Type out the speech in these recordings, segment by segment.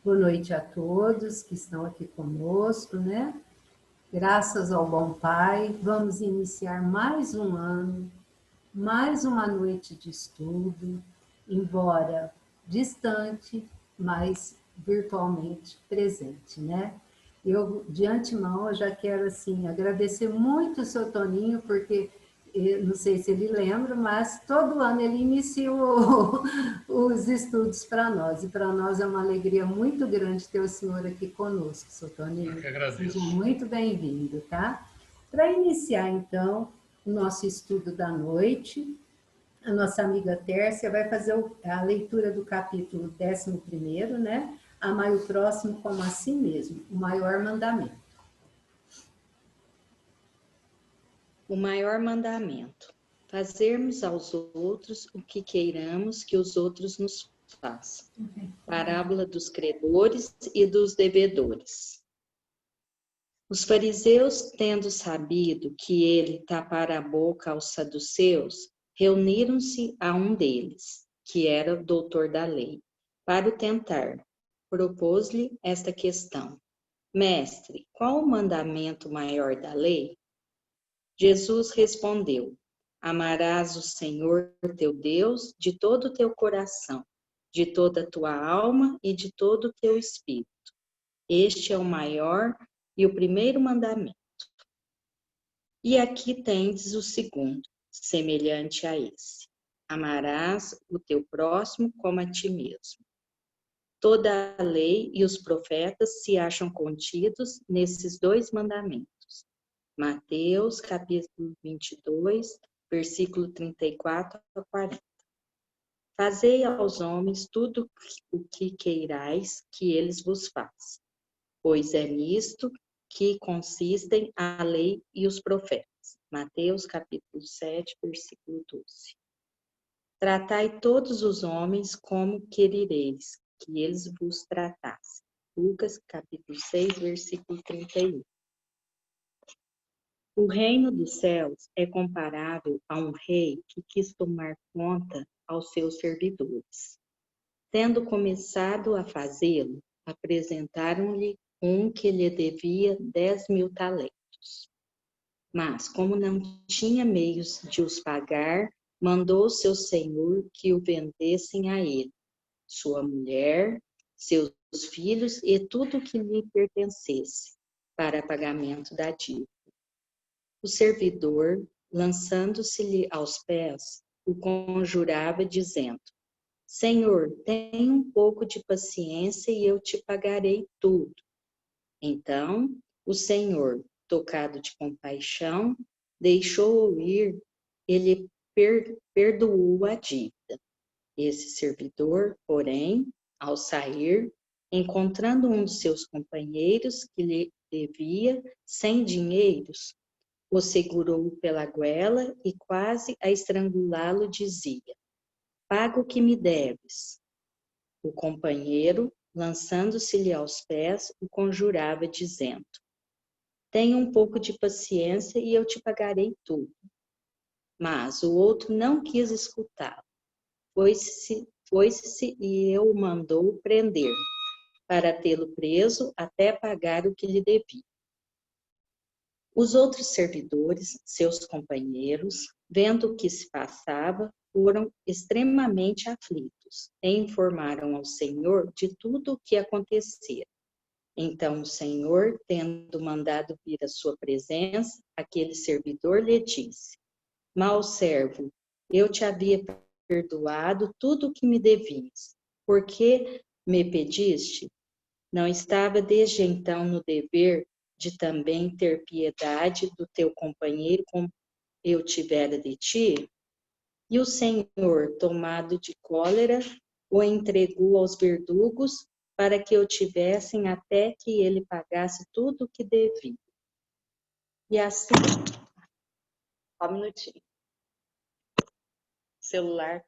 Boa noite a todos que estão aqui conosco, né? Graças ao bom Pai, vamos iniciar mais um ano, mais uma noite de estudo, embora distante, mas virtualmente presente, né? Eu, de antemão, eu já quero, assim, agradecer muito o seu Toninho, porque, não sei se ele lembra, mas todo ano ele inicia os estudos para nós, e para nós é uma alegria muito grande ter o senhor aqui conosco, seu Eu Toninho. que Seja agradeço. muito bem-vindo, tá? Para iniciar, então, o nosso estudo da noite, a nossa amiga Tércia vai fazer a leitura do capítulo 11º, né? Amai o próximo como a si mesmo, o maior mandamento. O maior mandamento: fazermos aos outros o que queiramos que os outros nos façam. Parábola dos credores e dos devedores. Os fariseus, tendo sabido que ele tapara a boca aos saduceus, reuniram-se a um deles, que era doutor da lei, para o tentar. Propôs-lhe esta questão: Mestre, qual o mandamento maior da lei? Jesus respondeu: Amarás o Senhor teu Deus de todo o teu coração, de toda a tua alma e de todo o teu espírito. Este é o maior e o primeiro mandamento. E aqui tendes o segundo, semelhante a esse: amarás o teu próximo como a ti mesmo. Toda a lei e os profetas se acham contidos nesses dois mandamentos. Mateus, capítulo 22, versículo 34 a 40. Fazei aos homens tudo o que queirais que eles vos façam, pois é nisto que consistem a lei e os profetas. Mateus, capítulo 7, versículo 12. Tratai todos os homens como querereis que eles vos tratassem. Lucas, capítulo 6, versículo 31. O reino dos céus é comparável a um rei que quis tomar conta aos seus servidores. Tendo começado a fazê-lo, apresentaram-lhe um que lhe devia 10.000 talentos. Mas, como não tinha meios de os pagar, mandou seu senhor que o vendessem a ele, sua mulher, seus filhos e tudo que lhe pertencesse, para pagamento da dívida. O servidor, lançando-se-lhe aos pés, o conjurava, dizendo: Senhor, tenha um pouco de paciência e eu te pagarei tudo. Então, o Senhor, tocado de compaixão, deixou-o ir e lhe perdoou a dívida. Esse servidor, porém, ao sair, encontrando um dos seus companheiros que lhe devia 100 dinheiros, o segurou pela goela e quase a estrangulá-lo dizia: Paga o que me deves. O companheiro, lançando-se-lhe aos pés, o conjurava, dizendo: Tenha um pouco de paciência e eu te pagarei tudo. Mas o outro não quis escutá-lo. Foi-se e o mandou prender, para tê-lo preso até pagar o que lhe devia. Os outros servidores, seus companheiros, vendo o que se passava, foram extremamente aflitos e informaram ao Senhor de tudo o que acontecera. Então o Senhor, tendo mandado vir à sua presença, aquele servidor lhe disse: Mau servo, eu te havia perdoado tudo o que me devias. Por que me pediste? Não estava desde então no dever de também ter piedade do teu companheiro como eu tivera de ti? E o Senhor, tomado de cólera, o entregou aos verdugos para que o tivessem até que ele pagasse tudo o que devia. E assim, só um minutinho, celular.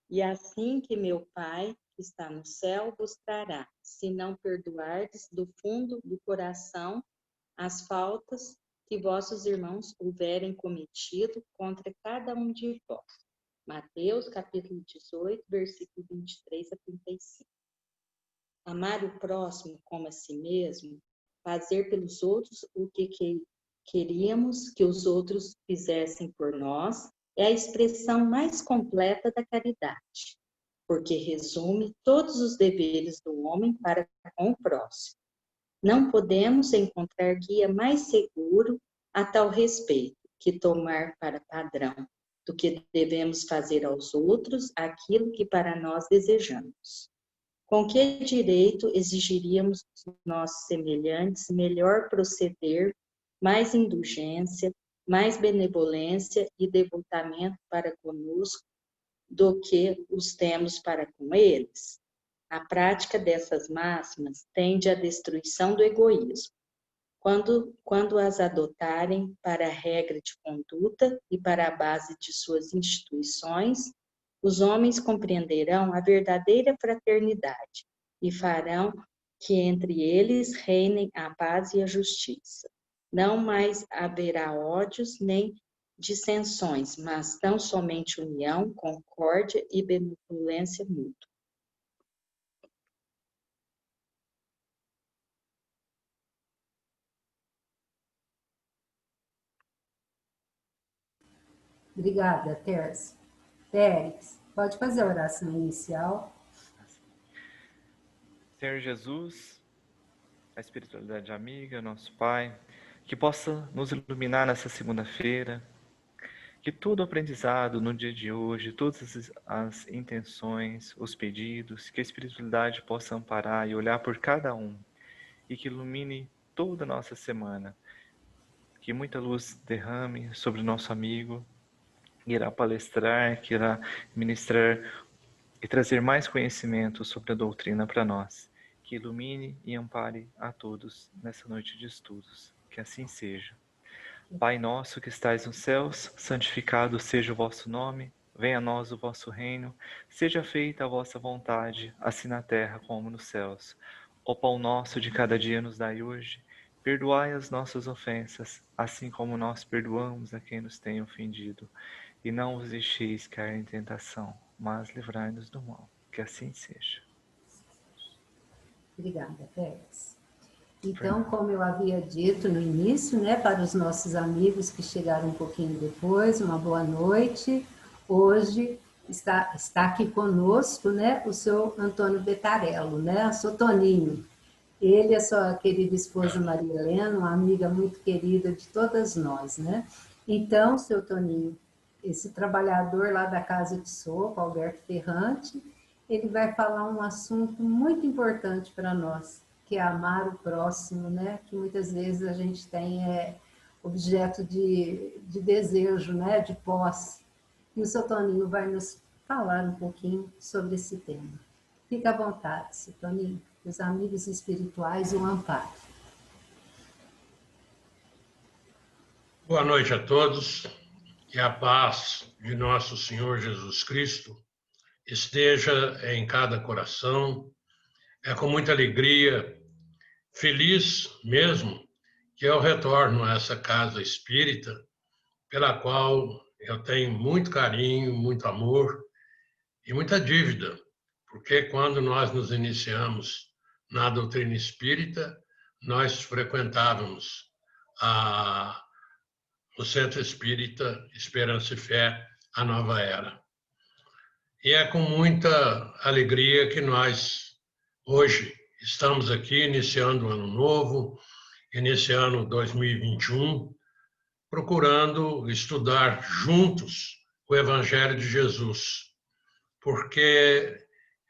E assim que meu Pai, que está no céu, vos trará, se não perdoardes do fundo do coração as faltas que vossos irmãos houverem cometido contra cada um de vós. Mateus, capítulo 18, versículo 23 a 35. amar o próximo como a si mesmo, fazer pelos outros o que queríamos que os outros fizessem por nós, é a expressão mais completa da caridade, porque resume todos os deveres do homem para com o próximo. Não podemos encontrar guia mais seguro a tal respeito que tomar para padrão do que devemos fazer aos outros aquilo que para nós desejamos. Com que direito exigiríamos dos nossos semelhantes melhor proceder, mais indulgência, mais benevolência e devotamento para conosco do que os temos para com eles? A prática dessas máximas tende à destruição do egoísmo. Quando as adotarem para a regra de conduta e para a base de suas instituições, os homens compreenderão a verdadeira fraternidade e farão que entre eles reinem a paz e a justiça. Não mais haverá ódios nem dissensões, mas tão somente união, concórdia e benevolência mútua. Obrigada, Terça. Pérez, pode fazer a oração inicial. Senhor Jesus, a espiritualidade amiga, nosso Pai, que possa nos iluminar nessa segunda-feira, que todo o aprendizado no dia de hoje, todas as intenções, os pedidos, que a espiritualidade possa amparar e olhar por cada um, e que ilumine toda a nossa semana, que muita luz derrame sobre o nosso amigo, que irá palestrar, que irá ministrar e trazer mais conhecimento sobre a doutrina para nós, que ilumine e ampare a todos nessa noite de estudos. Que assim seja. Pai nosso que estais nos céus, santificado seja o vosso nome, venha a nós o vosso reino, seja feita a vossa vontade, assim na terra como nos céus. O pão nosso de cada dia nos dai hoje, perdoai as nossas ofensas, assim como nós perdoamos a quem nos tem ofendido. E não vos deixeis cair em tentação, mas livrai-nos do mal. Que assim seja. Obrigada, Pérez. Então, como eu havia dito no início, né, para os nossos amigos que chegaram um pouquinho depois, uma boa noite. Hoje está aqui conosco, né, o seu Antônio Betarello, né, o seu Toninho. Ele e a sua querida esposa Maria Helena, uma amiga muito querida de todas nós, né? Então, seu Toninho, esse trabalhador lá da Casa de Sopa, Alberto Ferrante, ele vai falar um assunto muito importante para nós, que é amar o próximo, né? Que muitas vezes a gente tem objeto de desejo, né? De posse. E o seu Toninho vai nos falar um pouquinho sobre esse tema. Fica à vontade, seu Toninho. Os amigos espirituais, o amparo. Boa noite a todos. Que a paz de nosso Senhor Jesus Cristo esteja em cada coração. É com muita alegria, feliz mesmo, que eu retorno a essa casa espírita, pela qual eu tenho muito carinho, muito amor e muita dívida, porque quando nós nos iniciamos na doutrina espírita, nós frequentávamos o Centro Espírita Esperança e Fé, a Nova Era. E é com muita alegria que nós, hoje, estamos aqui iniciando o ano novo, iniciando 2021, procurando estudar juntos o Evangelho de Jesus, porque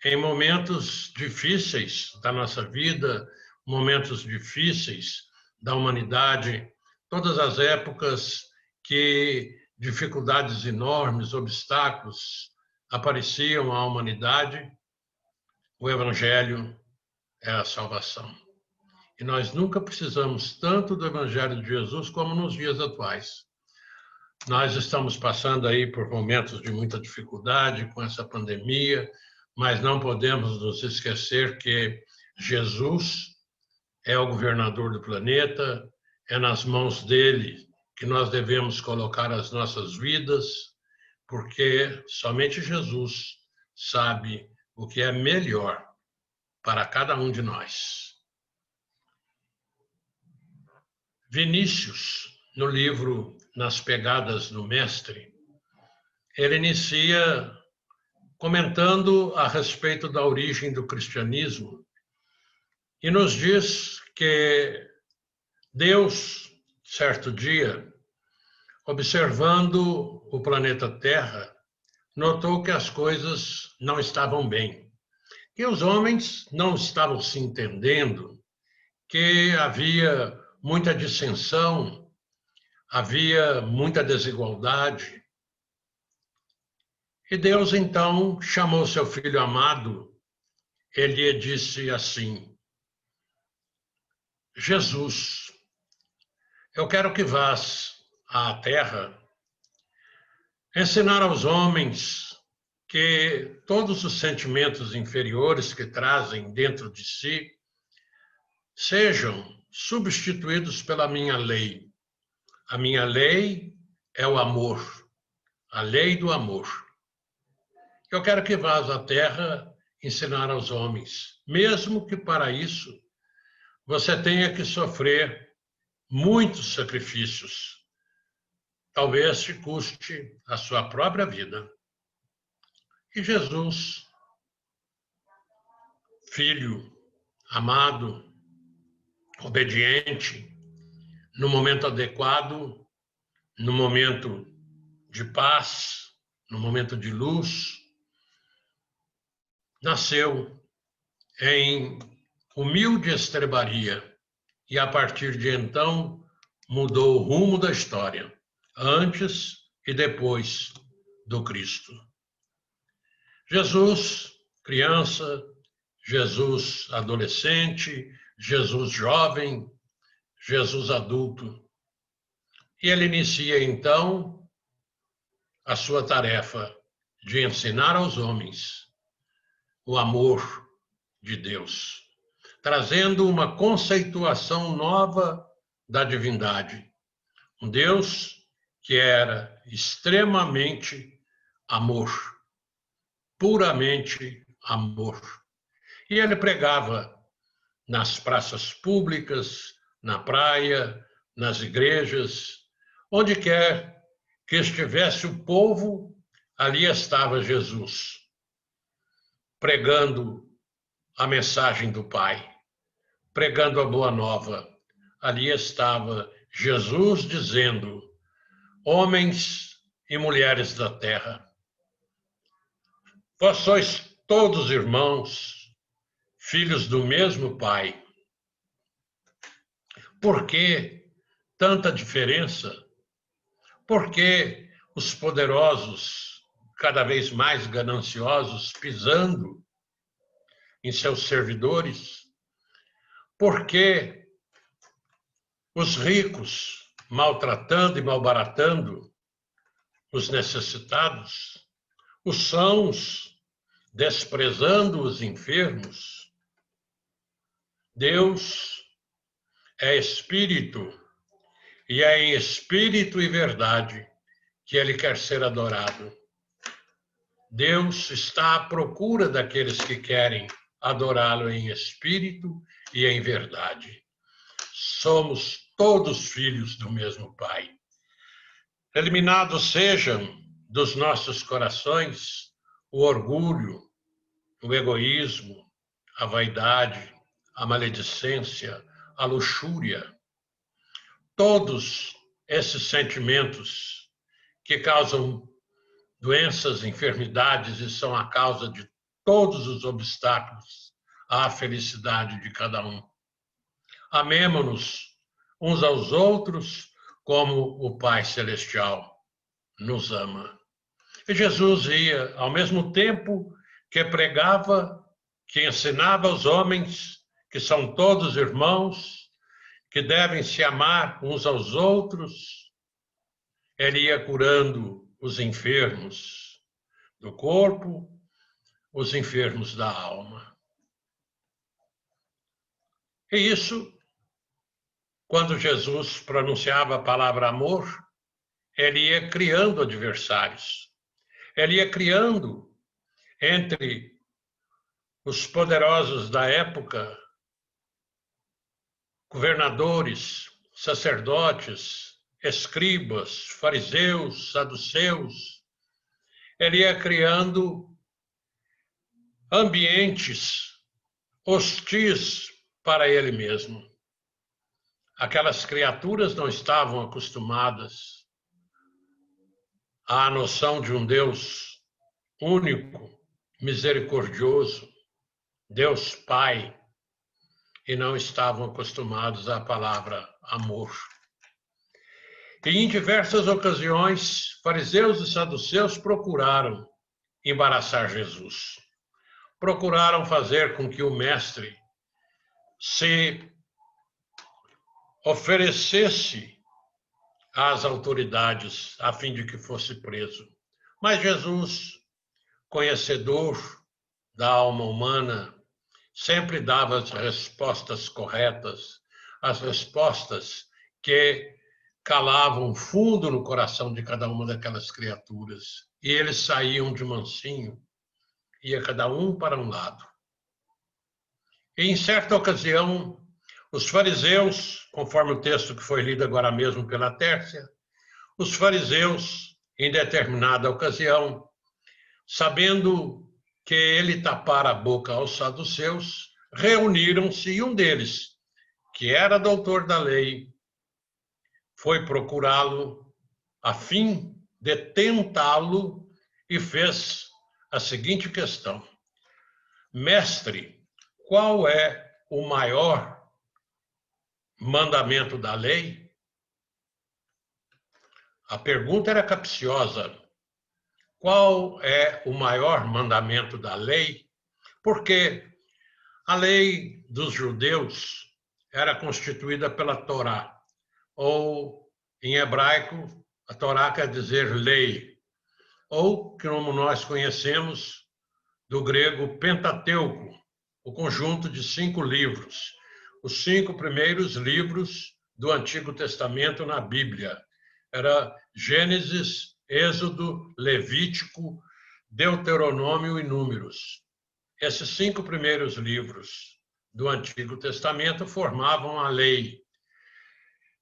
em momentos difíceis da nossa vida, momentos difíceis da humanidade, todas as épocas que dificuldades enormes, obstáculos apareciam à humanidade, o Evangelho é a salvação. E nós nunca precisamos tanto do Evangelho de Jesus como nos dias atuais. Nós estamos passando aí por momentos de muita dificuldade com essa pandemia, mas não podemos nos esquecer que Jesus é o governador do planeta, é nas mãos dele que nós devemos colocar as nossas vidas, porque somente Jesus sabe o que é melhor para cada um de nós. Vinícius, no livro Nas Pegadas do Mestre, ele inicia comentando a respeito da origem do cristianismo e nos diz que Deus, certo dia, observando o planeta Terra, notou que as coisas não estavam bem, que os homens não estavam se entendendo, que havia muita dissensão, havia muita desigualdade. E Deus, então, chamou seu filho amado, ele lhe disse assim: Jesus, eu quero que vás à terra ensinar aos homens que todos os sentimentos inferiores que trazem dentro de si sejam substituídos pela minha lei. A minha lei é o amor, a lei do amor. Eu quero que vás à terra ensinar aos homens, mesmo que para isso você tenha que sofrer muitos sacrifícios. Talvez te custe a sua própria vida. E Jesus, filho amado, obediente, no momento adequado, no momento de paz, no momento de luz, nasceu em humilde estrebaria e, a partir de então, mudou o rumo da história, antes e depois do Cristo. Jesus, criança, Jesus, adolescente, Jesus, jovem, Jesus, adulto. E ele inicia, então, a sua tarefa de ensinar aos homens o amor de Deus, trazendo uma conceituação nova da divindade. Um Deus que era extremamente amor, puramente amor. E ele pregava nas praças públicas, na praia, nas igrejas, onde quer que estivesse o povo, ali estava Jesus, pregando a mensagem do Pai, pregando a boa nova. Ali estava Jesus dizendo: homens e mulheres da terra, vós sois todos irmãos, filhos do mesmo Pai. Por que tanta diferença? Por que os poderosos, cada vez mais gananciosos, pisando em seus servidores? Por que os ricos maltratando e malbaratando os necessitados? Os sãos desprezando os enfermos? Deus é espírito, e é em espírito e verdade que ele quer ser adorado. Deus está à procura daqueles que querem adorá-lo em espírito e em verdade. Somos todos filhos do mesmo Pai. Eliminados sejam dos nossos corações o orgulho, o egoísmo, a vaidade, a maledicência, a luxúria. Todos esses sentimentos que causam doenças, enfermidades e são a causa de todos os obstáculos à felicidade de cada um. Amemo-nos uns aos outros como o Pai Celestial nos ama. E Jesus ia, ao mesmo tempo que pregava, que ensinava aos homens que são todos irmãos, que devem se amar uns aos outros, ele ia curando os enfermos do corpo, os enfermos da alma. E isso, quando Jesus pronunciava a palavra amor, ele ia criando adversários. Ele ia criando entre os poderosos da época, governadores, sacerdotes, escribas, fariseus, saduceus, ele ia criando ambientes hostis para ele mesmo. Aquelas criaturas não estavam acostumadas à noção de um Deus único, misericordioso, Deus Pai, e não estavam acostumados à palavra amor. E em diversas ocasiões, fariseus e saduceus procuraram embaraçar Jesus. Procuraram fazer com que o mestre se oferecesse às autoridades a fim de que fosse preso. Mas Jesus, conhecedor da alma humana, sempre dava as respostas corretas, as respostas que calavam fundo no coração de cada uma daquelas criaturas. E eles saíam de mansinho, ia cada um para um lado. E em certa ocasião, os fariseus, conforme o texto que foi lido agora mesmo pela Tércia, os fariseus, em determinada ocasião, sabendo que ele tapara a boca aos saduceus, reuniram-se e um deles, que era doutor da lei, foi procurá-lo a fim de tentá-lo e fez a seguinte questão: Mestre, qual é o maior mandamento da lei? A pergunta era capciosa. Qual é o maior mandamento da lei? Porque a lei dos judeus era constituída pela Torá, ou em hebraico, a Torá quer dizer lei, ou, como nós conhecemos, do grego Pentateuco, o conjunto de 5 livros, os 5 primeiros livros do Antigo Testamento na Bíblia. Era Gênesis, Êxodo, Levítico, Deuteronômio e Números. Esses 5 primeiros livros do Antigo Testamento formavam a lei.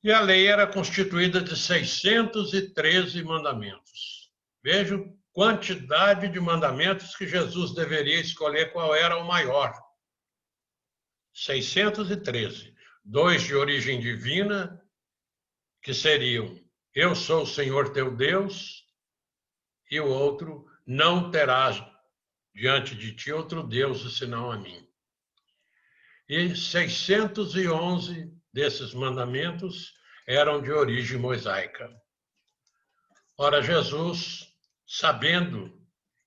E a lei era constituída de 613 mandamentos. Vejam quantidade de mandamentos que Jesus deveria escolher qual era o maior. 613. 2 de origem divina, que seriam: eu sou o Senhor teu Deus, e o outro: não terás diante de ti outro Deus senão a mim. E 611 desses mandamentos eram de origem mosaica. Ora, Jesus, sabendo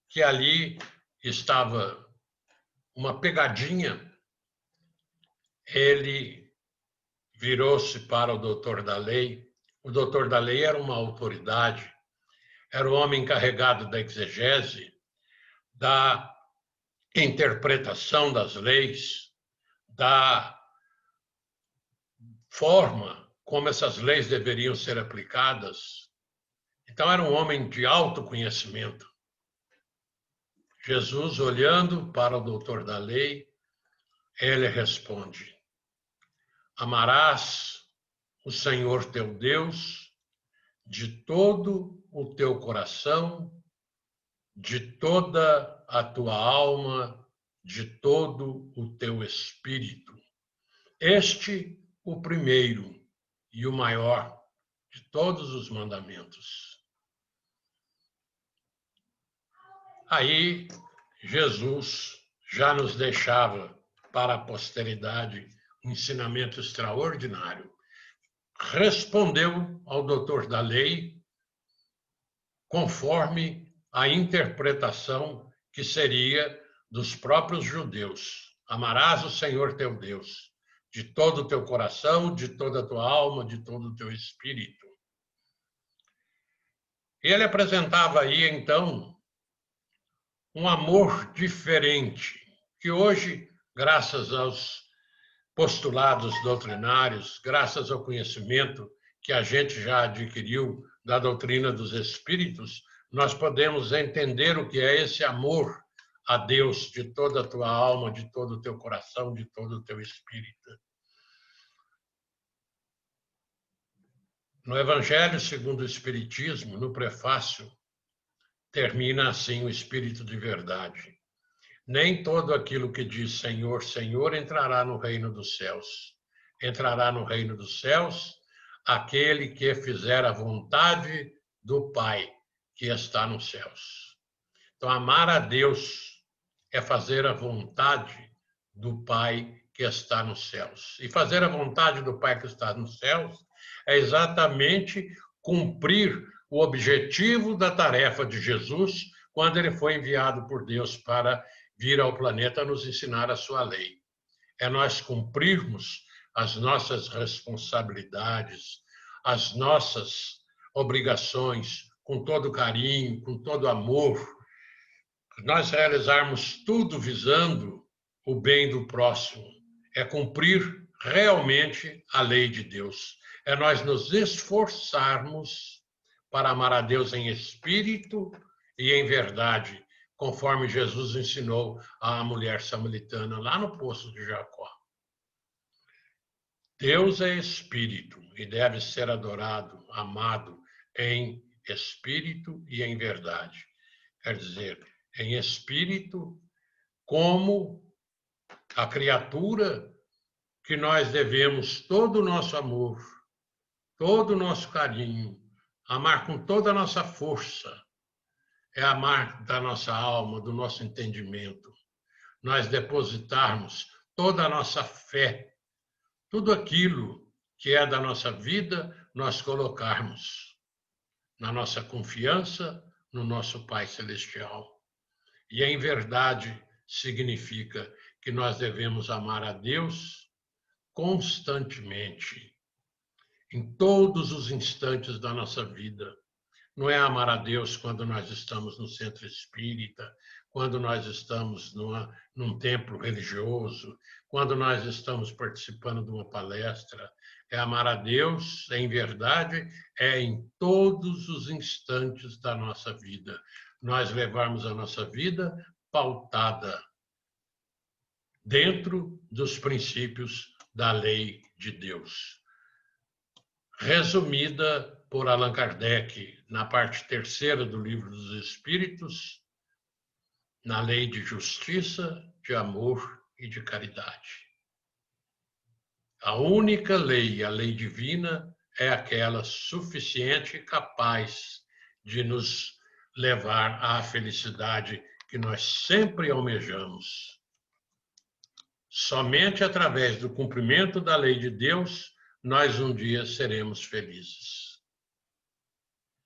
que ali estava uma pegadinha, ele virou-se para o doutor da lei. O doutor da lei era uma autoridade, era o homem encarregado da exegese, da interpretação das leis, da forma como essas leis deveriam ser aplicadas. Então, era um homem de alto conhecimento. Jesus, olhando para o doutor da lei, ele responde: amarás o Senhor teu Deus de todo o teu coração, de toda a tua alma, de todo o teu espírito. Este, o primeiro e o maior de todos os mandamentos. Aí, Jesus já nos deixava para a posteridade um ensinamento extraordinário. Respondeu ao doutor da lei conforme a interpretação que seria dos próprios judeus. Amarás o Senhor teu Deus de todo o teu coração, de toda a tua alma, de todo o teu espírito. Ele apresentava aí, então, um amor diferente, que hoje, graças aos postulados doutrinários, graças ao conhecimento que a gente já adquiriu da doutrina dos espíritos, nós podemos entender o que é esse amor a Deus de toda a tua alma, de todo o teu coração, de todo o teu espírito. No Evangelho segundo o Espiritismo, no prefácio, termina assim o Espírito de Verdade. Nem todo aquilo que diz Senhor, Senhor entrará no reino dos céus. Entrará no reino dos céus aquele que fizer a vontade do Pai que está nos céus. Então, amar a Deus é fazer a vontade do Pai que está nos céus. E fazer a vontade do Pai que está nos céus é exatamente cumprir o objetivo da tarefa de Jesus quando ele foi enviado por Deus para vir ao planeta nos ensinar a sua lei. É nós cumprirmos as nossas responsabilidades, as nossas obrigações com todo carinho, com todo amor, nós realizarmos tudo visando o bem do próximo, é cumprir realmente a lei de Deus. É nós nos esforçarmos para amar a Deus em espírito e em verdade, conforme Jesus ensinou à mulher samaritana lá no poço de Jacó. Deus é espírito e deve ser adorado, amado em espírito e em verdade. Quer dizer, em espírito como a criatura que nós devemos todo o nosso amor, todo o nosso carinho, amar com toda a nossa força, é amar da nossa alma, do nosso entendimento. Nós depositarmos toda a nossa fé, tudo aquilo que é da nossa vida, nós colocarmos na nossa confiança no nosso Pai Celestial. E em verdade significa que nós devemos amar a Deus constantemente, em todos os instantes da nossa vida. Não é amar a Deus quando nós estamos no centro espírita, quando nós estamos num templo religioso, quando nós estamos participando de uma palestra. É amar a Deus, em verdade, é em todos os instantes da nossa vida. Nós levarmos a nossa vida pautada dentro dos princípios da lei de Deus. Resumida por Allan Kardec na parte 3ª do Livro dos Espíritos, na lei de justiça, de amor e de caridade. A única lei, a lei divina, é aquela suficiente e capaz de nos levar à felicidade que nós sempre almejamos. Somente através do cumprimento da lei de Deus, nós um dia seremos felizes.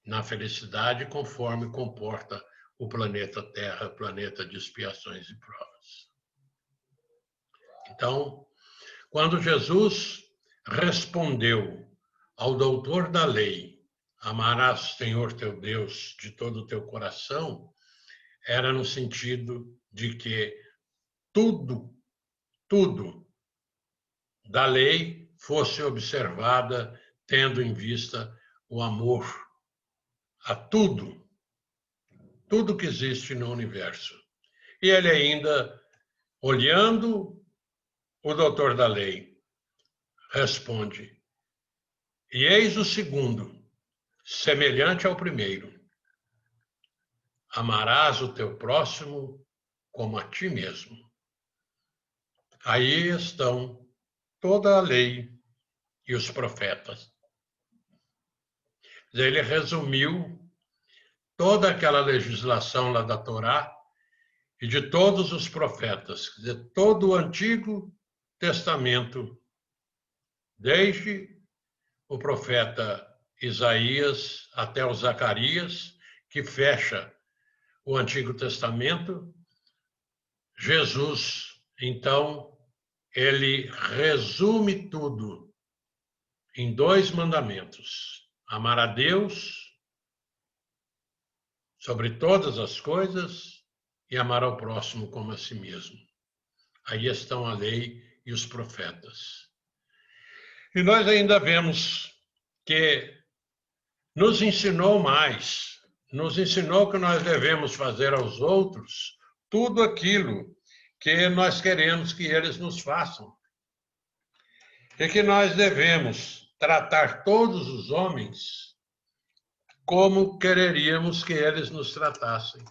Na felicidade conforme comporta o planeta Terra, planeta de expiações e provas. Então, quando Jesus respondeu ao doutor da lei, amarás o Senhor teu Deus de todo o teu coração, era no sentido de que tudo da lei fosse observada tendo em vista o amor a tudo que existe no universo. E ele ainda, olhando o doutor da lei, responde: e eis o segundo, semelhante ao primeiro: amarás o teu próximo como a ti mesmo. Aí estão toda a lei e os profetas. Ele resumiu toda aquela legislação lá da Torá e de todos os profetas, quer dizer, todo o Antigo Testamento, desde o profeta Isaías até o Zacarias, que fecha o Antigo Testamento. Jesus, então, ele resume tudo em 2 mandamentos: amar a Deus sobre todas as coisas e amar ao próximo como a si mesmo. Aí estão a lei e os profetas. E nós ainda vemos que nos ensinou mais, nos ensinou que nós devemos fazer aos outros tudo aquilo que nós queremos que eles nos façam. E que nós devemos tratar todos os homens como quereríamos que eles nos tratassem.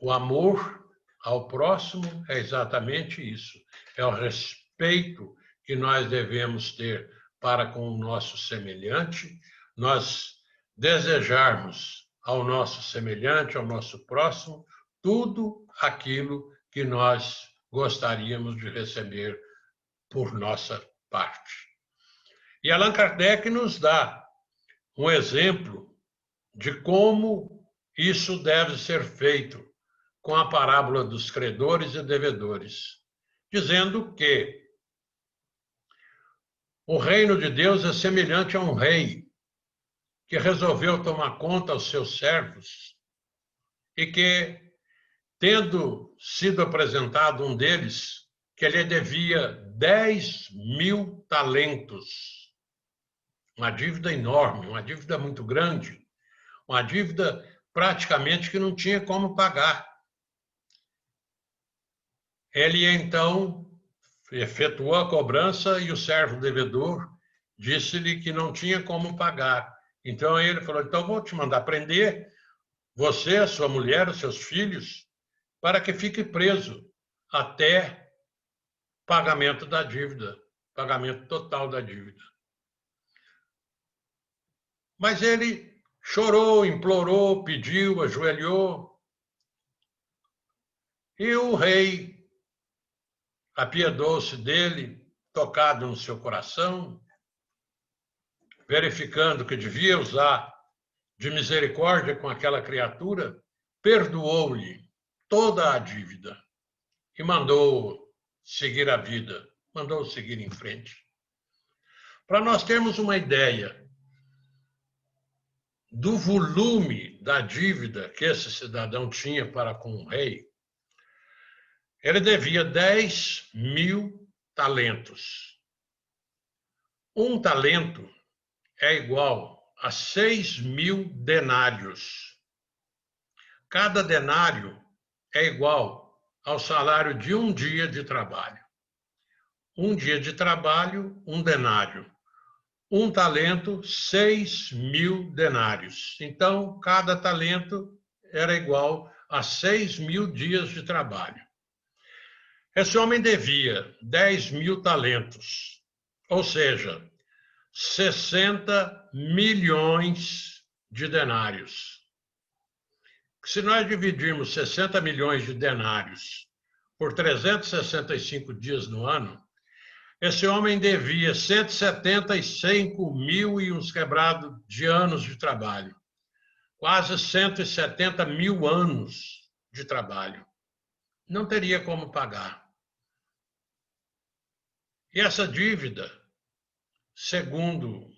O amor ao próximo é exatamente isso. É o respeito que nós devemos ter para com o nosso semelhante, nós desejarmos ao nosso semelhante, ao nosso próximo, tudo aquilo que nós gostaríamos de receber por nossa parte. E Allan Kardec nos dá um exemplo de como isso deve ser feito com a parábola dos credores e devedores, dizendo que o reino de Deus é semelhante a um rei que resolveu tomar conta aos seus servos e que, tendo sido apresentado um deles, que lhe devia 10.000 talentos, uma dívida enorme, uma dívida muito grande, uma dívida praticamente que não tinha como pagar. Ele, então, efetuou a cobrança e o servo devedor disse-lhe que não tinha como pagar. Então, ele falou, então vou te mandar prender, você, a sua mulher, os seus filhos, para que fique preso até pagamento da dívida, pagamento total da dívida. Mas ele chorou, implorou, pediu, ajoelhou, e o rei apiedou-se dele, tocado no seu coração, verificando que devia usar de misericórdia com aquela criatura, perdoou-lhe toda a dívida e mandou seguir a vida, mandou seguir em frente. Para nós termos uma ideia do volume da dívida que esse cidadão tinha para com o rei, ele devia 10.000 talentos. Um talento é igual a 6.000 denários. Cada denário é igual ao salário de um dia de trabalho. Um dia de trabalho, um denário. Um talento, 6.000 denários. Então, cada talento era igual a 6.000 dias de trabalho. Esse homem devia 10.000 talentos, ou seja, 60 milhões de denários. Se nós dividirmos 60 milhões de denários por 365 dias no ano, esse homem devia 175 mil e uns quebrados de anos de trabalho. Quase 170 mil anos de trabalho. Não teria como pagar. E essa dívida, segundo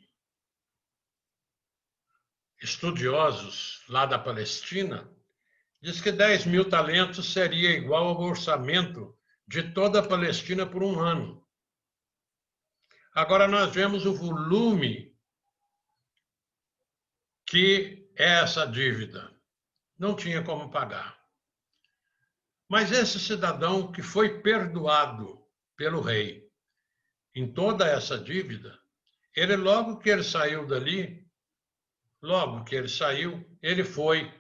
estudiosos lá da Palestina, diz que 10.000 talentos seria igual ao orçamento de toda a Palestina por um ano. Agora nós vemos o volume que é essa dívida. Não tinha como pagar. Mas esse cidadão que foi perdoado pelo rei em toda essa dívida, ele logo que ele saiu dali, ele foi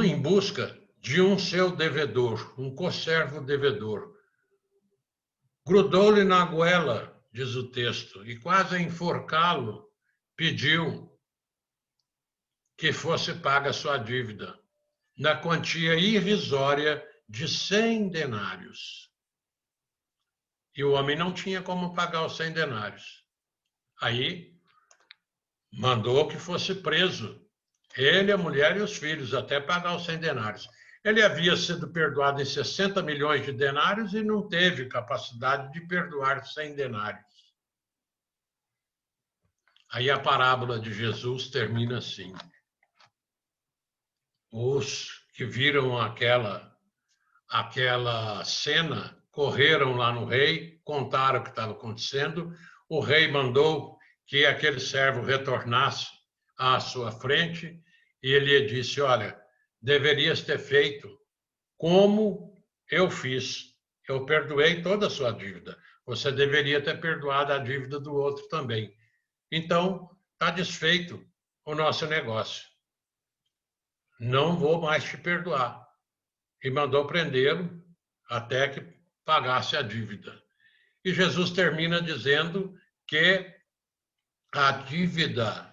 em busca de um seu devedor, um conservo devedor. Grudou-lhe na goela, diz o texto, e quase a enforcá-lo, pediu que fosse paga a sua dívida, na quantia irrisória de 100 denários. E o homem não tinha como pagar os 100 denários. Aí mandou que fosse preso, ele, a mulher e os filhos, até pagar os 100 denários. Ele havia sido perdoado em 60 milhões de denários e não teve capacidade de perdoar 100 denários. Aí a parábola de Jesus termina assim. Os que viram aquela cena correram lá no rei, contaram o que estava acontecendo. O rei mandou que aquele servo retornasse à sua frente e ele disse: olha, deverias ter feito como eu fiz. Eu perdoei toda a sua dívida. Você deveria ter perdoado a dívida do outro também. Então, está desfeito o nosso negócio. Não vou mais te perdoar. E mandou prendê-lo até que pagasse a dívida. E Jesus termina dizendo que a dívida,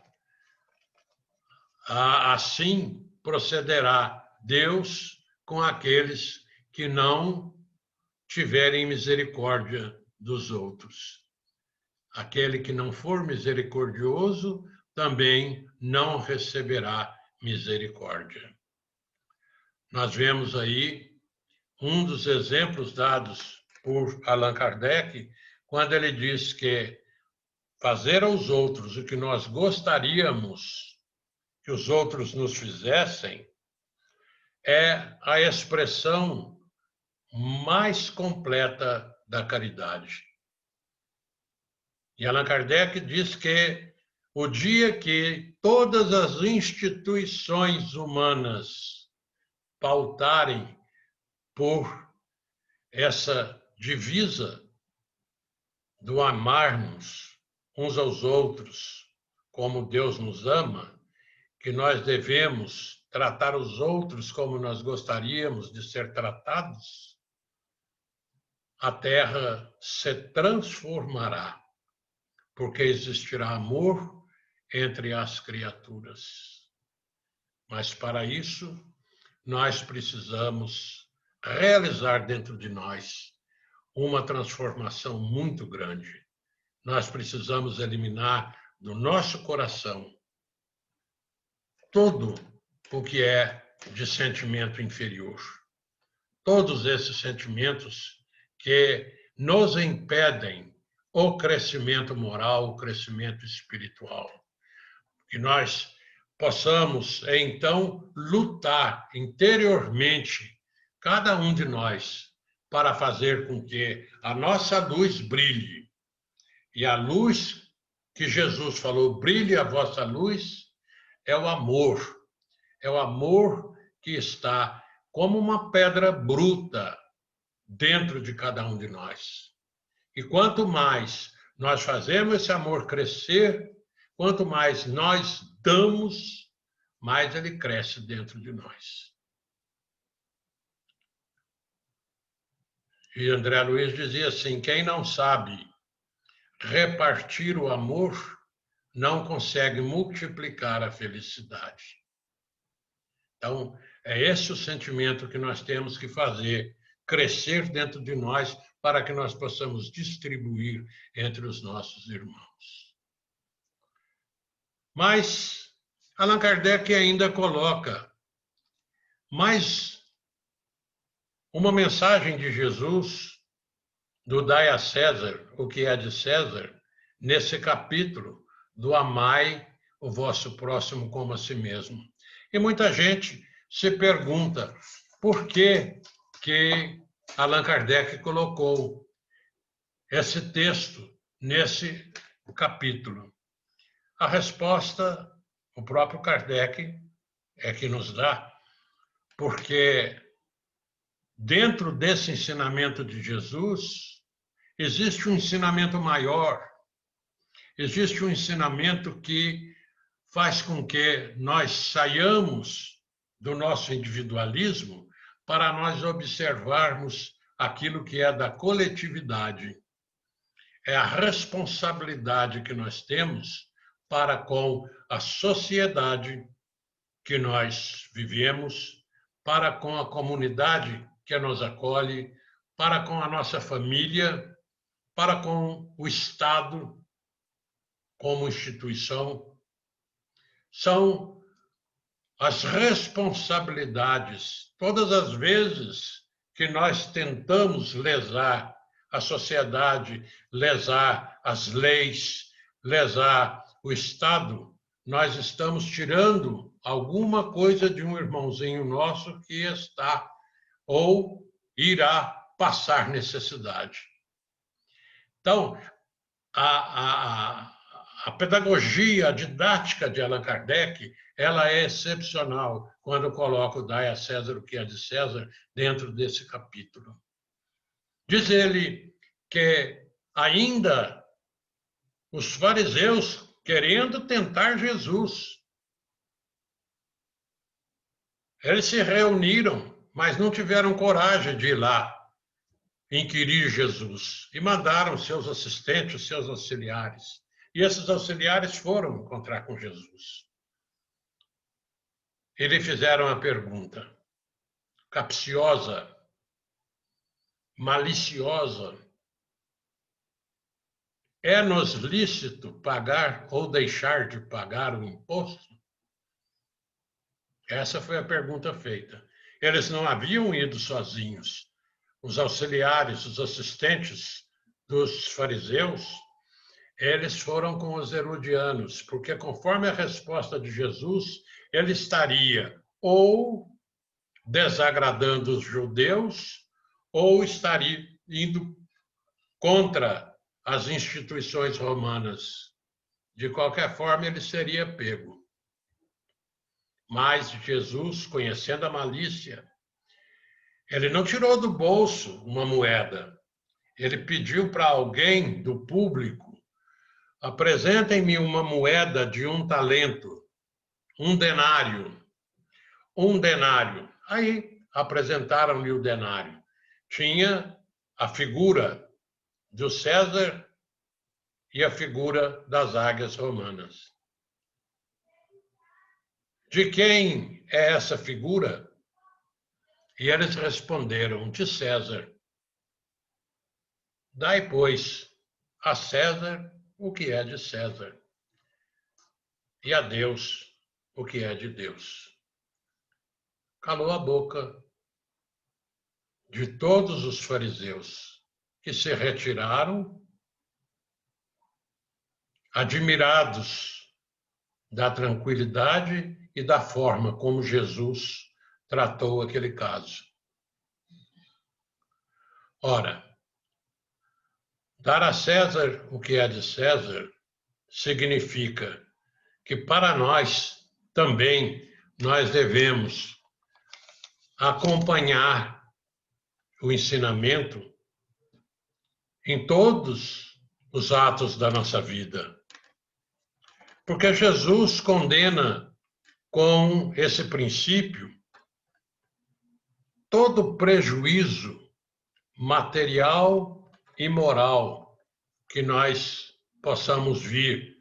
assim procederá Deus com aqueles que não tiverem misericórdia dos outros. Aquele que não for misericordioso também não receberá misericórdia. Nós vemos aí um dos exemplos dados por Allan Kardec, quando ele diz que fazer aos outros o que nós gostaríamos que os outros nos fizessem é a expressão mais completa da caridade. E Allan Kardec diz que o dia que todas as instituições humanas pautarem por essa divisa do amarmos uns aos outros como Deus nos ama, que nós devemos tratar os outros como nós gostaríamos de ser tratados, a Terra se transformará, porque existirá amor entre as criaturas. Mas para isso, nós precisamos realizar dentro de nós uma transformação muito grande. Nós precisamos eliminar do nosso coração tudo o que é de sentimento inferior. Todos esses sentimentos que nos impedem o crescimento moral, o crescimento espiritual. Que nós possamos, então, lutar interiormente, cada um de nós, para fazer com que a nossa luz brilhe. E a luz que Jesus falou, brilhe a vossa luz, é o amor. É o amor que está como uma pedra bruta dentro de cada um de nós. E quanto mais nós fazemos esse amor crescer, quanto mais nós damos, mais ele cresce dentro de nós. E André Luiz dizia assim: quem não sabe repartir o amor, não consegue multiplicar a felicidade. Então, é esse o sentimento que nós temos que fazer crescer dentro de nós para que nós possamos distribuir entre os nossos irmãos. Mas Allan Kardec ainda coloca mais uma mensagem de Jesus, do Dai a César o que é de César, nesse capítulo do amai o vosso próximo como a si mesmo. E muita gente se pergunta por que Allan Kardec colocou esse texto nesse capítulo. A resposta, o próprio Kardec é que nos dá, porque dentro desse ensinamento de Jesus, existe um ensinamento maior, existe um ensinamento que faz com que nós saiamos do nosso individualismo para nós observarmos aquilo que é da coletividade. É a responsabilidade que nós temos para com a sociedade que nós vivemos, para com a comunidade que nos acolhe, para com a nossa família, para com o Estado como instituição. São as responsabilidades. Todas as vezes que nós tentamos lesar a sociedade, lesar as leis, lesar o Estado, nós estamos tirando alguma coisa de um irmãozinho nosso que está ou irá passar necessidade. Então, a A pedagogia, a didática de Allan Kardec, ela é excepcional quando coloca o dai a César o que é de César dentro desse capítulo. Diz ele que ainda os fariseus querendo tentar Jesus, eles se reuniram, mas não tiveram coragem de ir lá inquirir Jesus e mandaram seus assistentes, seus auxiliares. E esses auxiliares foram encontrar com Jesus. E lhe fizeram a pergunta capciosa, maliciosa: é-nos lícito pagar ou deixar de pagar o imposto? Essa foi a pergunta feita. Eles não haviam ido sozinhos. Os auxiliares, os assistentes dos fariseus, eles foram com os herodianos, porque conforme a resposta de Jesus, ele estaria ou desagradando os judeus ou estaria indo contra as instituições romanas. De qualquer forma, ele seria pego. Mas Jesus, conhecendo a malícia, ele não tirou do bolso uma moeda. Ele pediu para alguém do público: apresentem-me uma moeda de 1 talento, 1 denário. 1 denário. Aí apresentaram-lhe o denário. Tinha a figura do César e a figura das águias romanas. De quem é essa figura? E eles responderam: de César. Dai, pois, a César o que é de César, e a Deus o que é de Deus. Calou a boca de todos os fariseus, que se retiraram, admirados da tranquilidade e da forma como Jesus tratou aquele caso. Ora, dar a César o que é de César significa que para nós também nós devemos acompanhar o ensinamento em todos os atos da nossa vida. Porque Jesus condena com esse princípio todo prejuízo material e moral que nós possamos vir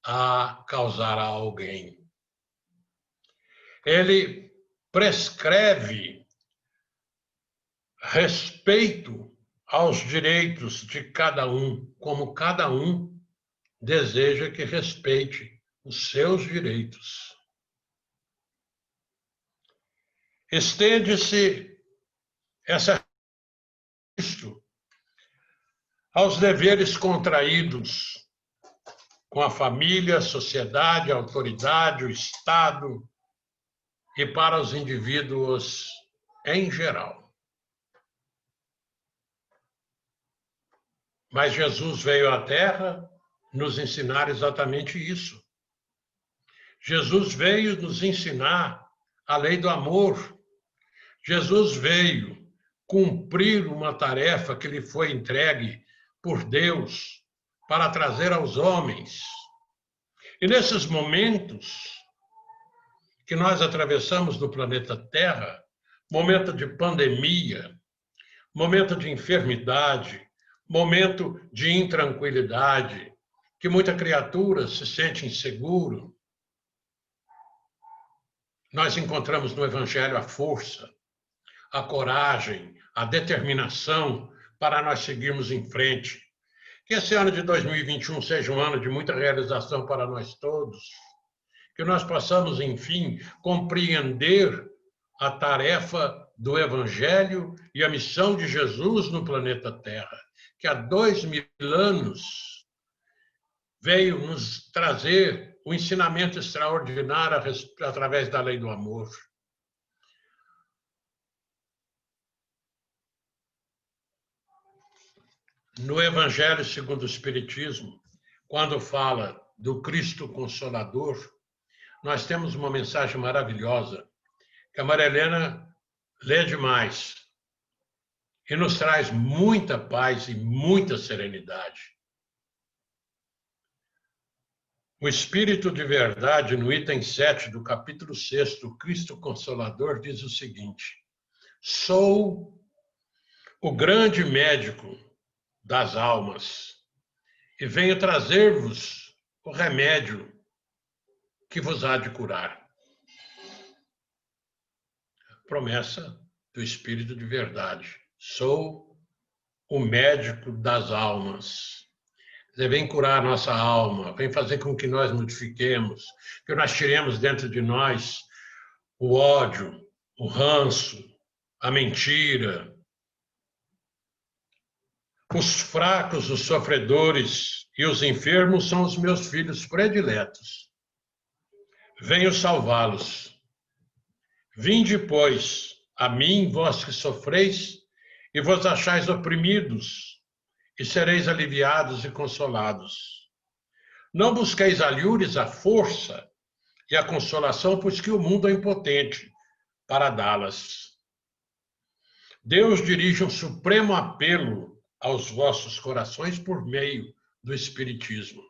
a causar a alguém. Ele prescreve respeito aos direitos de cada um, como cada um deseja que respeite os seus direitos. Estende-se essa aos deveres contraídos com a família, a sociedade, a autoridade, o Estado e para os indivíduos em geral. Mas Jesus veio à Terra nos ensinar exatamente isso. Jesus veio nos ensinar a lei do amor. Jesus veio cumprir uma tarefa que lhe foi entregue por Deus para trazer aos homens. E nesses momentos que nós atravessamos no planeta Terra, momento de pandemia, momento de enfermidade, momento de intranquilidade, que muita criatura se sente inseguro, nós encontramos no Evangelho a força, a coragem, a determinação para nós seguirmos em frente. Que esse ano de 2021 seja um ano de muita realização para nós todos, que nós possamos, enfim, compreender a tarefa do Evangelho e a missão de Jesus no planeta Terra, que há 2000 anos veio nos trazer um ensinamento extraordinário através da lei do amor. No Evangelho segundo o Espiritismo, quando fala do Cristo Consolador, nós temos uma mensagem maravilhosa que a Maria Helena lê demais e nos traz muita paz e muita serenidade. O Espírito de Verdade, no item 7 do capítulo 6 do Cristo Consolador, diz o seguinte: sou o grande médico das almas e venho trazer-vos o remédio que vos há de curar. Promessa do Espírito de Verdade. Sou o médico das almas. Você vem curar a nossa alma, vem fazer com que nós modifiquemos, que nós tiremos dentro de nós o ódio, o ranço, a mentira. Os fracos, os sofredores e os enfermos são os meus filhos prediletos. Venho salvá-los. Vinde, pois, a mim, vós que sofreis e vos achais oprimidos, e sereis aliviados e consolados. Não busqueis alhures a força e a consolação, pois que o mundo é impotente para dá-las. Deus dirige um supremo apelo aos vossos corações por meio do Espiritismo.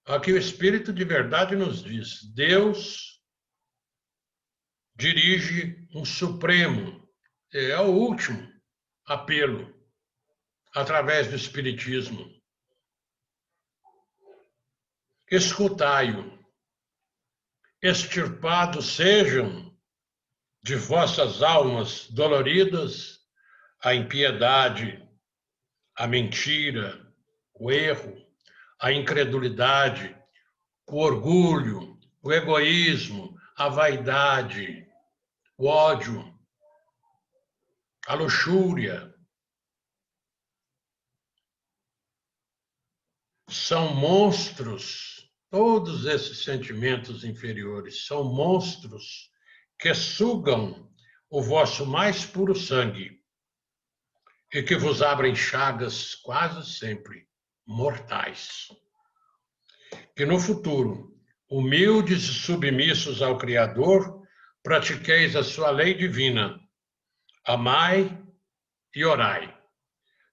Aqui o Espírito de Verdade nos diz: Deus dirige um supremo, é o último apelo, através do Espiritismo. Escutai-o, extirpados sejam de vossas almas doloridas a impiedade, a mentira, o erro, a incredulidade, o orgulho, o egoísmo, a vaidade, o ódio, a luxúria. São monstros, todos esses sentimentos inferiores, são monstros que sugam o vosso mais puro sangue e que vos abrem chagas quase sempre mortais. Que no futuro, humildes e submissos ao Criador, pratiqueis a sua lei divina. Amai e orai.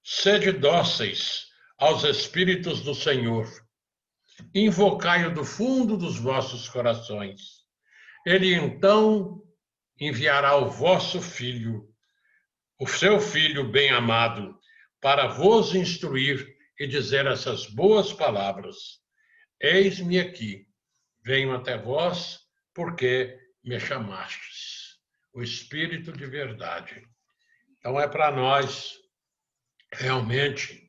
Sede dóceis aos Espíritos do Senhor. Invocai-o do fundo dos vossos corações. Ele então enviará o vosso Filho, o seu Filho bem-amado, para vos instruir e dizer essas boas palavras. Eis-me aqui, venho até vós, porque me chamastes. O Espírito de Verdade. Então é para nós, realmente,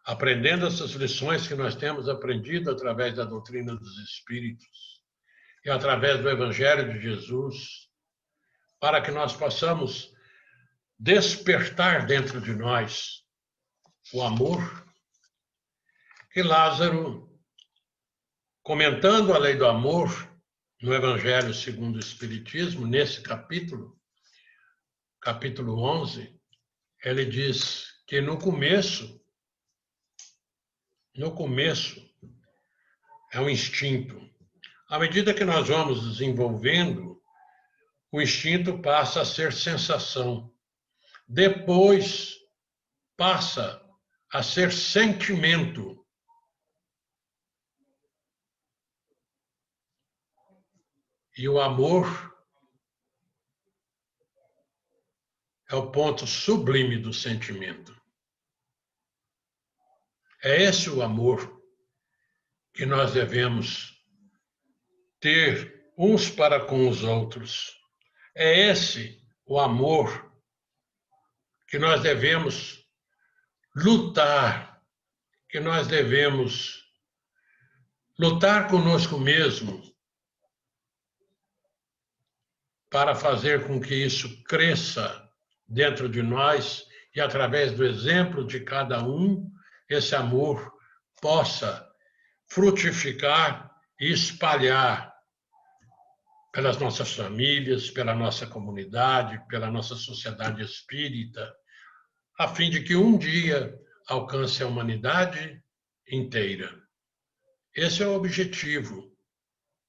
aprendendo essas lições que nós temos aprendido através da doutrina dos Espíritos e através do Evangelho de Jesus, para que nós possamos despertar dentro de nós o amor. Que Lázaro, comentando a lei do amor no Evangelho segundo o Espiritismo, nesse capítulo 11, ele diz que no começo é um instinto. À medida que nós vamos desenvolvendo, o instinto passa a ser sensação. Depois passa a ser sentimento. E o amor é o ponto sublime do sentimento. É esse o amor que nós devemos ter uns para com os outros. É esse o amor que nós devemos lutar, que nós devemos lutar conosco mesmo para fazer com que isso cresça dentro de nós e, através do exemplo de cada um, esse amor possa frutificar e espalhar pelas nossas famílias, pela nossa comunidade, pela nossa sociedade espírita, a fim de que um dia alcance a humanidade inteira. Esse é o objetivo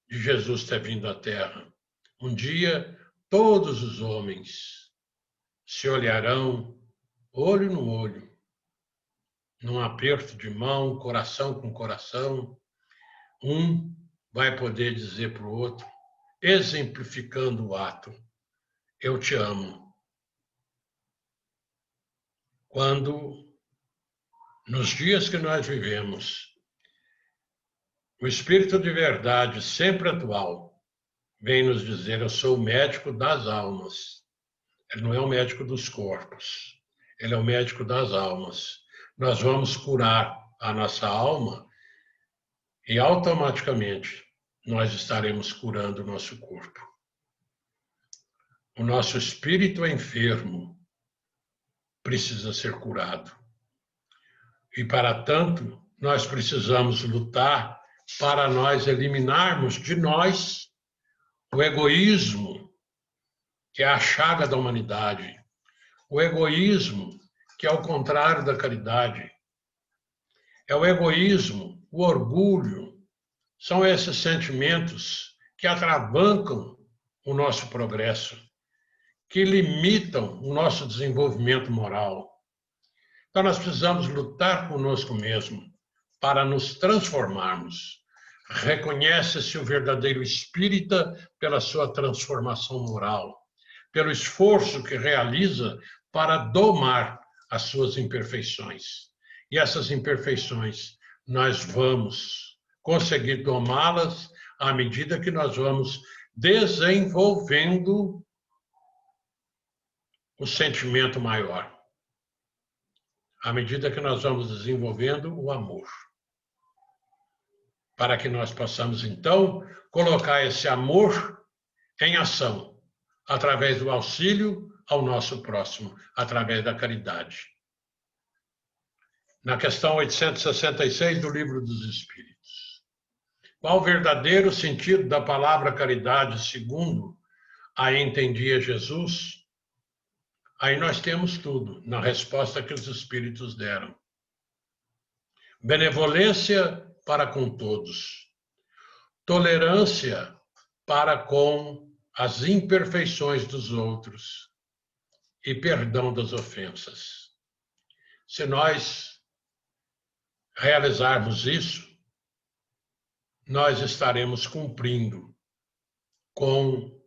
de Jesus ter vindo à Terra. Um dia, todos os homens se olharão olho no olho, num aperto de mão, coração com coração. Um vai poder dizer para o outro, exemplificando o ato, eu te amo. Quando, nos dias que nós vivemos, o Espírito de verdade, sempre atual, vem nos dizer, eu sou o médico das almas. Ele não é o médico dos corpos, ele é o médico das almas. Nós vamos curar a nossa alma e automaticamente nós estaremos curando o nosso corpo. O nosso espírito enfermo precisa ser curado. E para tanto, nós precisamos lutar para nós eliminarmos de nós o egoísmo, que é a chaga da humanidade. O egoísmo, que é o contrário da caridade. É o egoísmo, o orgulho. São esses sentimentos que atravancam o nosso progresso, que limitam o nosso desenvolvimento moral. Então, nós precisamos lutar conosco mesmo para nos transformarmos. Reconhece-se o verdadeiro espírita pela sua transformação moral, pelo esforço que realiza para domar as suas imperfeições. E essas imperfeições nós vamos conseguir domá-las à medida que nós vamos desenvolvendo o sentimento maior, à medida que nós vamos desenvolvendo o amor, para que nós possamos, então, colocar esse amor em ação, através do auxílio ao nosso próximo, através da caridade. Na questão 866 do Livro dos Espíritos. Qual o verdadeiro sentido da palavra caridade, segundo a entendia Jesus? Aí nós temos tudo na resposta que os Espíritos deram. Benevolência para com todos. Tolerância para com as imperfeições dos outros. E perdão das ofensas. Se nós realizarmos isso, nós estaremos cumprindo com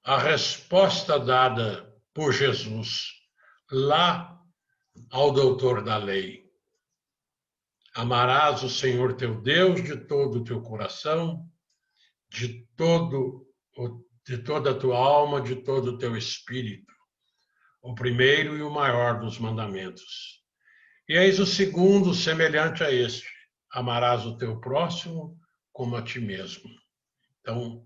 a resposta dada por Jesus lá ao doutor da lei. Amarás o Senhor teu Deus de todo o teu coração, de toda a tua alma, de todo o teu espírito. O primeiro e o maior dos mandamentos. E eis o segundo, semelhante a este. Amarás o teu próximo como a ti mesmo. Então,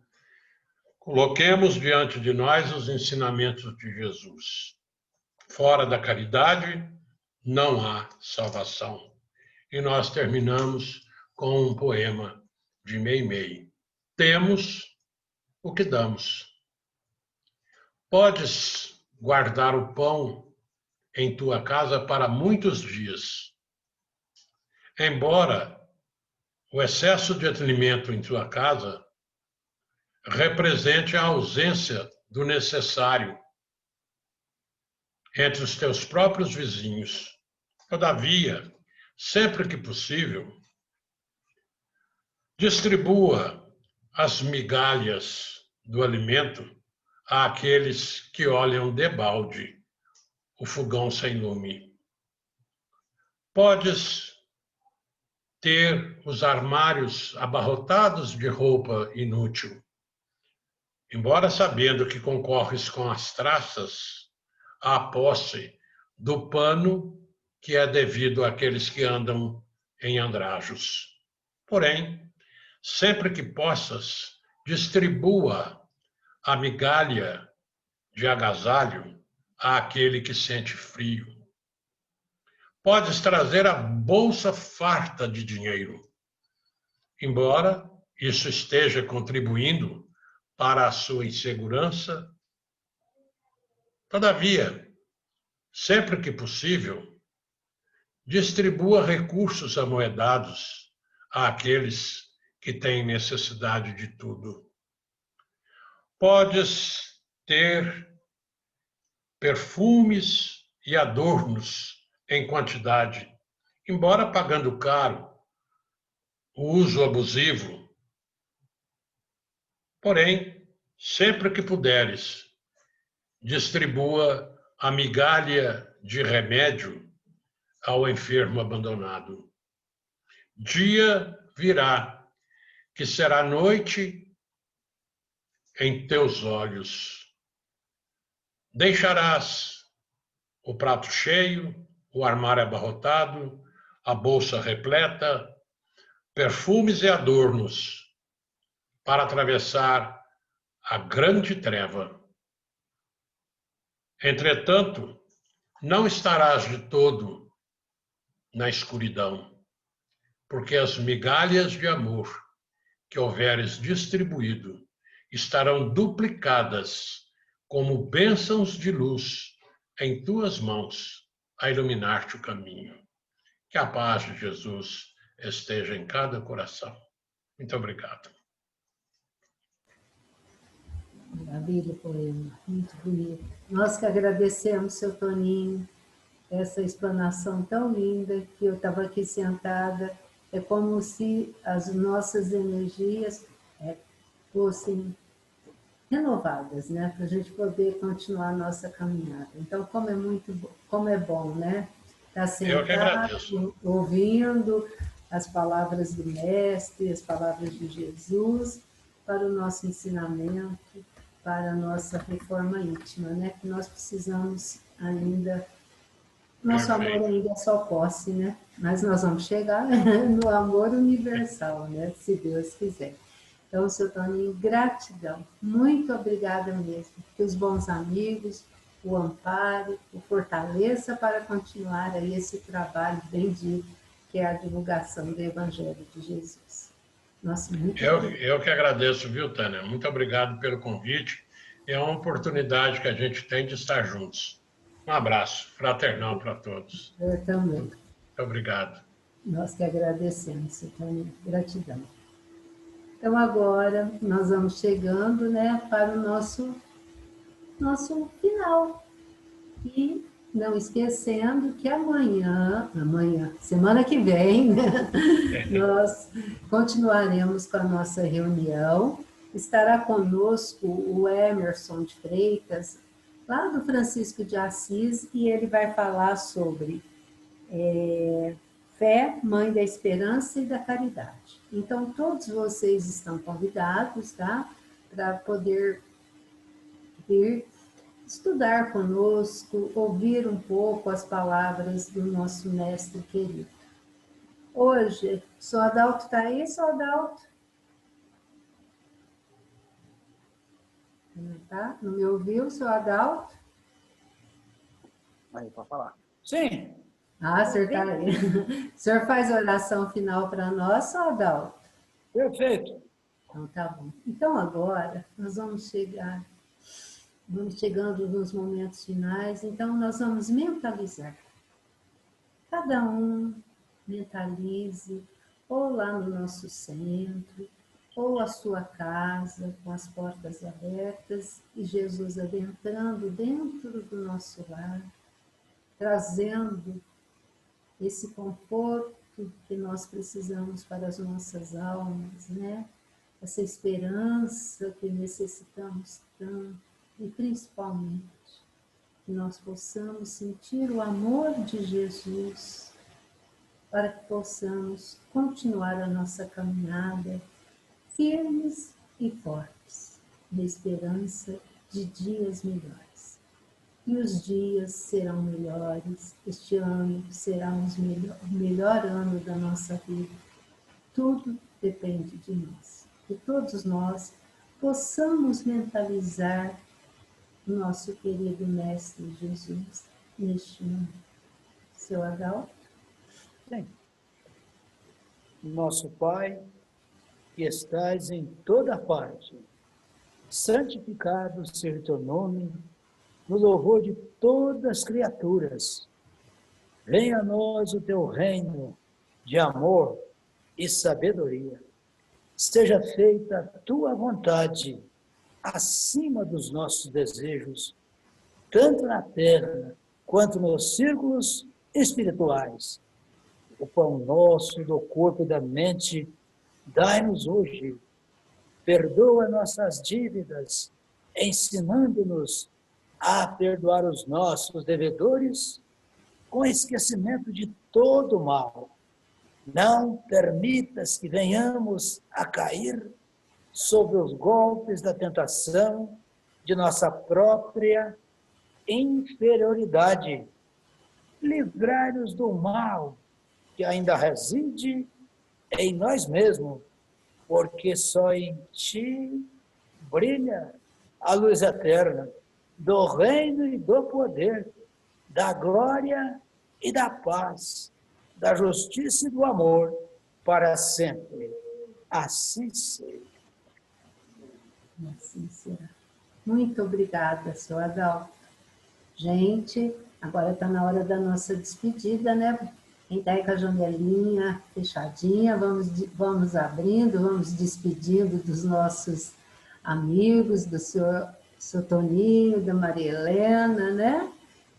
coloquemos diante de nós os ensinamentos de Jesus. Fora da caridade, não há salvação. E nós terminamos com um poema de Meimei. Temos o que damos. Podes guardar o pão em tua casa para muitos dias. Embora o excesso de alimento em tua casa represente a ausência do necessário entre os teus próprios vizinhos. Todavia, sempre que possível, distribua as migalhas do alimento àqueles que olham debalde o fogão sem lume. Podes ter os armários abarrotados de roupa inútil, embora sabendo que concorres com as traças à posse do pano que é devido àqueles que andam em andrajos. Porém, sempre que possas, distribua a migalha de agasalho àquele que sente frio. Podes trazer a bolsa farta de dinheiro, embora isso esteja contribuindo para a sua insegurança. Todavia, sempre que possível, distribua recursos amoedados àqueles que têm necessidade de tudo. Podes ter perfumes e adornos em quantidade, embora pagando caro o uso abusivo. Porém, sempre que puderes, distribua a migalha de remédio ao enfermo abandonado. Dia virá, que será noite em teus olhos. Deixarás o prato cheio, o armário abarrotado, a bolsa repleta, perfumes e adornos, para atravessar a grande treva. Entretanto, não estarás de todo na escuridão, porque as migalhas de amor que houveres distribuído estarão duplicadas como bênçãos de luz em tuas mãos a iluminar-te o caminho. Que a paz de Jesus esteja em cada coração. Muito obrigado. Maravilha, poema, muito bonito. Nós que agradecemos, seu Toninho, essa explanação tão linda, que eu estava aqui sentada, é como se as nossas energias fossem renovadas, né, para a gente poder continuar a nossa caminhada. Então, como é bom, né, estar sentado, ouvindo as palavras do Mestre, as palavras de Jesus, para o nosso ensinamento, para a nossa reforma íntima, né, que nós precisamos ainda. Nosso amor ainda é só posse, né? Mas nós vamos chegar no amor universal, né? Se Deus quiser. Então, seu Toninho, gratidão. Muito obrigada mesmo. Que os bons amigos o ampare, o fortaleça para continuar aí esse trabalho bendito, que é a divulgação do Evangelho de Jesus. Nossa, muito eu que agradeço, viu, Tânia? Muito obrigado pelo convite. É uma oportunidade que a gente tem de estar juntos. Um abraço fraternal para todos. Eu também. Muito obrigado. Nós que agradecemos, seu Toninho. Gratidão. Então, agora, nós vamos chegando, né, para o nosso final. E não esquecendo que amanhã, semana que vem, né, nós continuaremos com a nossa reunião. Estará conosco o Emerson de Freitas, lá do Francisco de Assis, e ele vai falar sobre fé, mãe da esperança e da caridade. Então, todos vocês estão convidados, tá? Para poder vir estudar conosco, ouvir um pouco as palavras do nosso mestre querido. Hoje, o Adalto está aí, Adalto? Não tá? Não me ouviu, Adalto? Aí, para falar. Sim. Ah, o senhor está aí. O senhor faz a oração final para nós, Adalto? Perfeito. Então, tá bom. Então, agora, nós vamos chegando nos momentos finais, então nós vamos mentalizar. Cada um mentalize, ou lá no nosso centro, ou a sua casa, com as portas abertas, e Jesus adentrando dentro do nosso lar, trazendo esse conforto que nós precisamos para as nossas almas, né? Essa esperança que necessitamos tanto, e principalmente que nós possamos sentir o amor de Jesus para que possamos continuar a nossa caminhada firmes e fortes, na esperança de dias melhores. E os dias serão melhores, este ano será o melhor ano da nossa vida. Tudo depende de nós. Que todos nós possamos mentalizar o nosso querido Mestre Jesus neste momento. Seu Adalto? Sim. Nosso Pai, que estais em toda parte, santificado seja o teu nome, no louvor de todas as criaturas. Venha a nós o teu reino de amor, e sabedoria. Seja feita a tua vontade acima dos nossos desejos, tanto na terra quanto nos círculos espirituais. O pão nosso do corpo e da mente, dai-nos hoje. Perdoa nossas dívidas, ensinando-nos a perdoar os nossos devedores, com esquecimento de todo mal. Não permitas que venhamos a cair sob os golpes da tentação de nossa própria inferioridade. Livrai-nos do mal que ainda reside em nós mesmos, porque só em ti brilha a luz eterna do reino e do poder, da glória e da paz, da justiça e do amor, para sempre. Assim seja. Assim será. Muito obrigada, seu Adalto. Gente, agora está na hora da nossa despedida, né? Quem está aí com a janelinha fechadinha, vamos abrindo, vamos despedindo dos nossos amigos, do seu Toninho, da Maria Helena, né?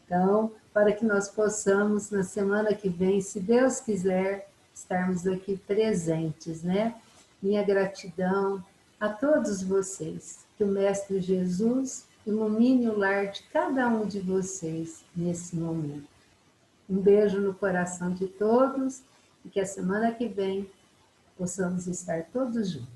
Então, para que nós possamos, na semana que vem, se Deus quiser, estarmos aqui presentes, né? Minha gratidão a todos vocês. Que o Mestre Jesus ilumine o lar de cada um de vocês nesse momento. Um beijo no coração de todos e que a semana que vem possamos estar todos juntos.